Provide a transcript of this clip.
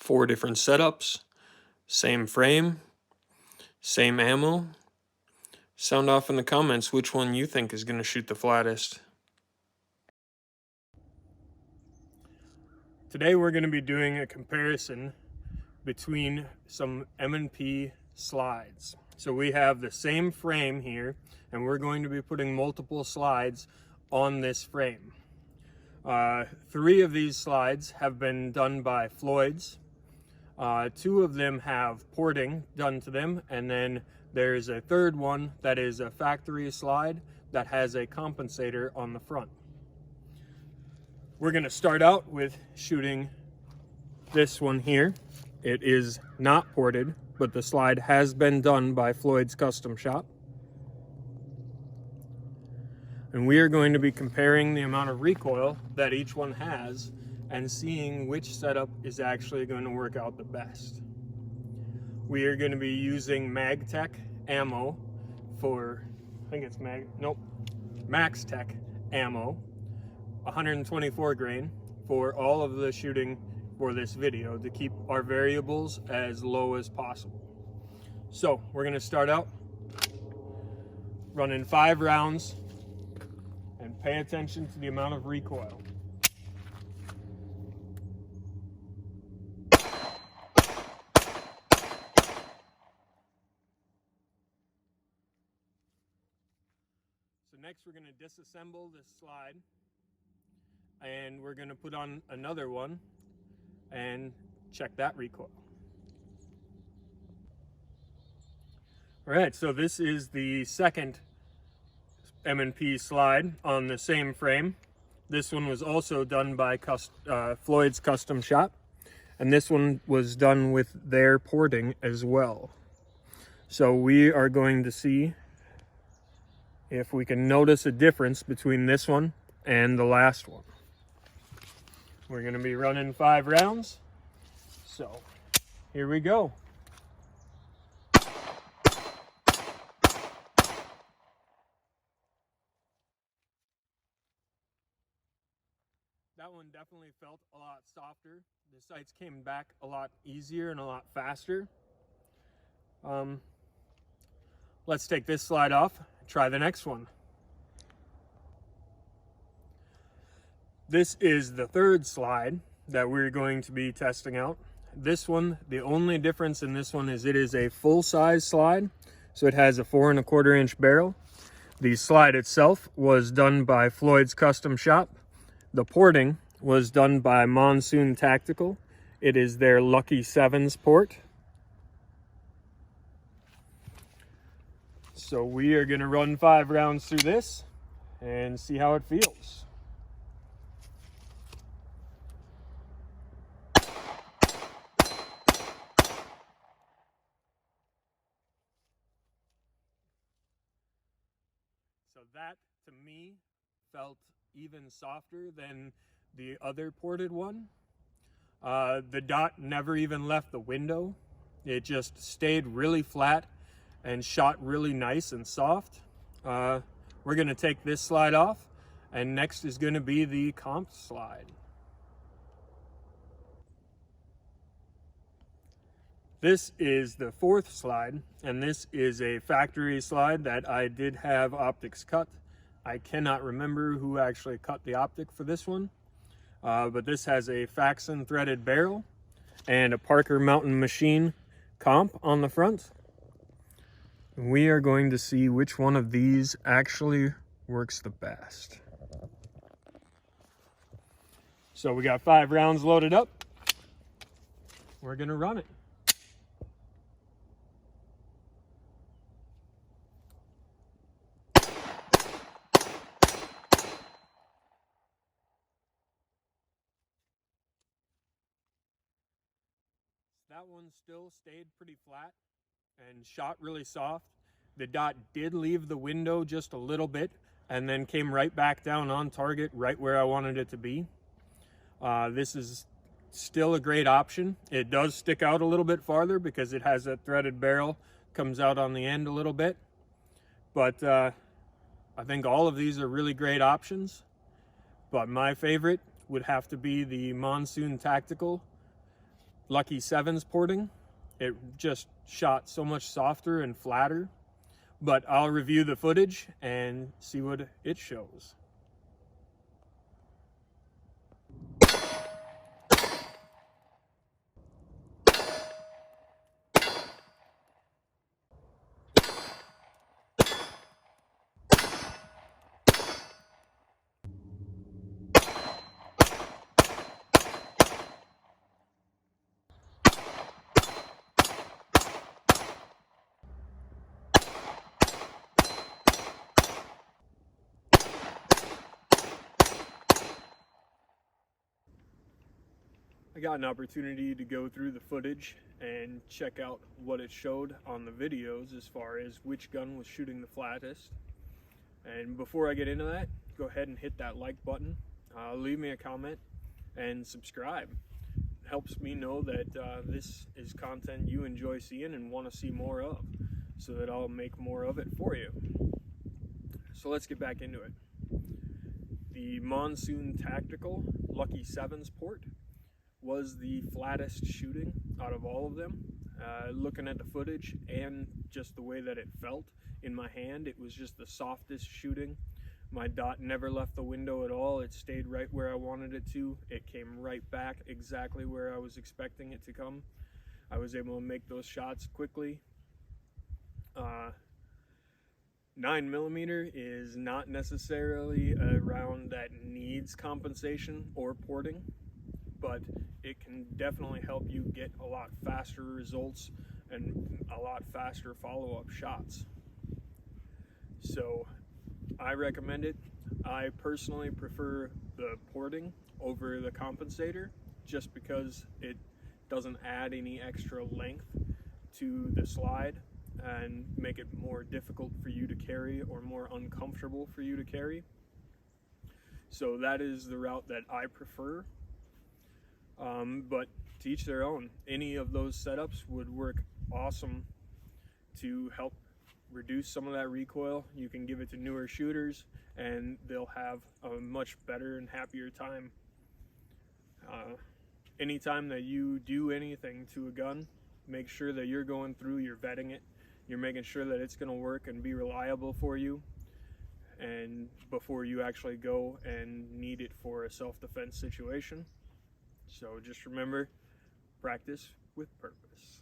4 different setups, same frame, same ammo. Sound off in the comments which one you think is going to shoot the flattest. Today we're going to be doing a comparison between some M&P slides. So we have the same frame here, and we're going to be putting multiple slides on this frame. 3 of these slides have been done by Floyd's. 2 of them have porting done to them, and then there's a third one that is a factory slide that has a compensator on the front. We're going to start out with shooting this one here. It is not ported, but the slide has been done by Floyd's Custom Shop. And we are going to be comparing the amount of recoil that each one has and seeing which setup is actually going to work out the best. We are going to be using MagTech ammo for, I think it's MaxTech ammo, 124 grain for all of the shooting for this video to keep our variables as low as possible. So we're going to start out running 5 rounds and pay attention to the amount of recoil. So next we're going to disassemble this slide, and we're going to put on another one and check that recoil. All right, so this is the second M&P slide on the same frame. This one was also done by Floyd's Custom Shop, and this one was done with their porting as well. So we are going to see if we can notice a difference between this one and the last one. We're going to be running 5 rounds, so here we go. That one definitely felt a lot softer. The sights came back a lot easier and a lot faster. Let's take this slide off and try the next one. This is the third slide that we're going to be testing out. This one, the only difference in this one is it is a full-size slide, so it has a 4 1/4 inch barrel. The slide itself was done by Floyd's Custom Shop. The porting was done by Monsoon Tactical. It is their Lucky 7s port. So we are going to run 5 rounds through this and see how it feels. So that, to me, felt even softer than the other ported one. The dot never even left the window. It just stayed really flat and shot really nice and soft. We're going to take this slide off, and next is going to be the comp slide. This is the 4th slide, and this is a factory slide that I did have optics cut. I cannot remember who actually cut the optic for this one, but this has a Faxon threaded barrel and a Parker Mountain Machine comp on the front. We are going to see which one of these actually works the best. So we got 5 rounds loaded up. We're going to run it. That one still stayed pretty flat and shot really soft. The dot did leave the window just a little bit and then came right back down on target, right where I wanted it to be. This is still a great option. It does stick out a little bit farther because it has that threaded barrel, comes out on the end a little bit. But I think all of these are really great options. But my favorite would have to be the Monsoon Tactical Lucky 7's porting, it just shot so much softer and flatter, but I'll review the footage and see what it shows. I got an opportunity to go through the footage and check out what it showed on the videos as far as which gun was shooting the flattest. And before I get into that, go ahead and hit that like button, leave me a comment, and subscribe. It helps me know that this is content you enjoy seeing and want to see more of, so that I'll make more of it for you. So let's get back into it. The Monsoon Tactical Lucky 7's port was the flattest shooting out of all of them. Looking at the footage and just the way that it felt in my hand, it was just the softest shooting. My dot never left the window at all. It stayed right where I wanted it to. It came right back exactly where I was expecting it to come. I was able to make those shots quickly. 9mm is not necessarily a round that needs compensation or porting, but it can definitely help you get a lot faster results and a lot faster follow-up shots. So I recommend it. I personally prefer the porting over the compensator, just because it doesn't add any extra length to the slide and make it more difficult for you to carry or more uncomfortable for you to carry. So that is the route that I prefer. But to each their own. Any of those setups would work awesome to help reduce some of that recoil. You can give it to newer shooters and they'll have a much better and happier time. Anytime that you do anything to a gun, make sure that you're going through, you're vetting it, you're making sure that it's going to work and be reliable for you, and before you actually go and need it for a self-defense situation. So just remember, practice with purpose.